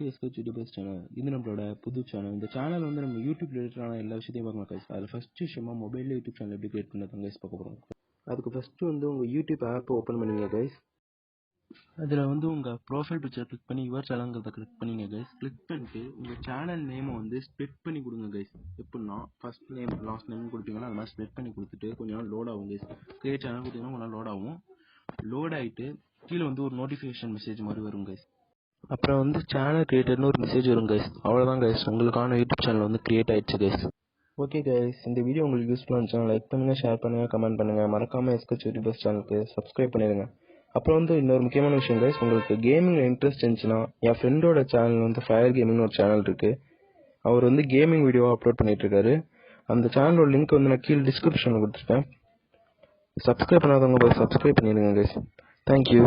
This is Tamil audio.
To எஸ்கேச் YouTubers channel. இது நம்மளோட புது சேனல். இந்த சேனல் வந்து நம்ம யூடியூப் ரிலேட்டடான எல்லா விஷயத்தையும் பார்க்கலாம் கைஸ். அதில் ஃபஸ்ட்டு விஷயமா மொபைலில் யூடியூப் சேனல் எப்படி கிரியேட் பண்ணுறது கைஸ் பார்க்க போகிறோம். அதுக்கு ஃபஸ்ட்டு வந்து உங்கள் யூடியூப் ஆப்பை ஓப்பன் பண்ணுங்க கைஸ். அதில் வந்து உங்கள் ப்ரொஃபைல் பிக்சர் கிளிக் பண்ணி யுவர் சேனல்ங்கிறத கிளிக் பண்ணிங்க கைஸ். கிளிக் பண்ணிட்டு உங்கள் சேனல் நேமை வந்து ஸ்ப்ளிட் பண்ணி கொடுங்க கைஸ். எப்படின்னா ஃபஸ்ட் நேம் லாஸ்ட் நேம் கொடுப்பீங்கன்னா அது மாதிரி ஸ்ப்ளிட் பண்ணி கொடுத்துட்டு கொஞ்ச நாள் லோட் ஆகும் கைஸ். கிரியேட் சேனல் கொடுத்தீங்கன்னா கொஞ்ச நாள் லோட் ஆகும். லோட் ஆகிட்டு கீழே வந்து ஒரு நோட்டிஃபிகேஷன் மெசேஜ் மாதிரி வரும் கைஸ். அப்புறம் வந்து சேனல் கிரியேட்டர்னு ஒரு மெசேஜ் வரும் கைஸ். அவ்வளோதான் கைஸ், உங்களுக்கான யூடியூப் சேனல் வந்து கிரியேட் ஆயிடுச்சு கைஸ். ஓகே கைஸ், இந்த வீடியோ உங்களுக்கு யூஸ்ஃபுல்லாக இருந்துச்சுன்னா லைக் பண்ணுங்கள், ஷேர் பண்ணுங்கள், கமெண்ட் பண்ணுங்கள். மறக்காமல் எஸ்கேச் யூடியூபர்ஸ் சேனலுக்கு சப்ஸ்கிரைப் பண்ணிடுங்க. அப்புறம் வந்து இன்னொரு முக்கியமான விஷயம் கைஸ், உங்களுக்கு கேமிங் இன்ட்ரெஸ்ட் இருந்துச்சுன்னா என் ஃப்ரெண்டோட சேனல் வந்து ஃபயர் கேமிங்னு ஒரு சேனல் இருக்குது. அவர் வந்து கேமிங் வீடியோவாக அப்லோட் பண்ணிட்டுருக்காரு. அந்த சேனலோட லிங்க் வந்து நான் கீழே டிஸ்கிரிப்ஷனில் கொடுத்துருக்கேன். சப்ஸ்கிரைப் பண்ணாதவங்க போய் சப்ஸ்கிரைப் பண்ணிடுங்க கைஸ். தேங்க்யூ.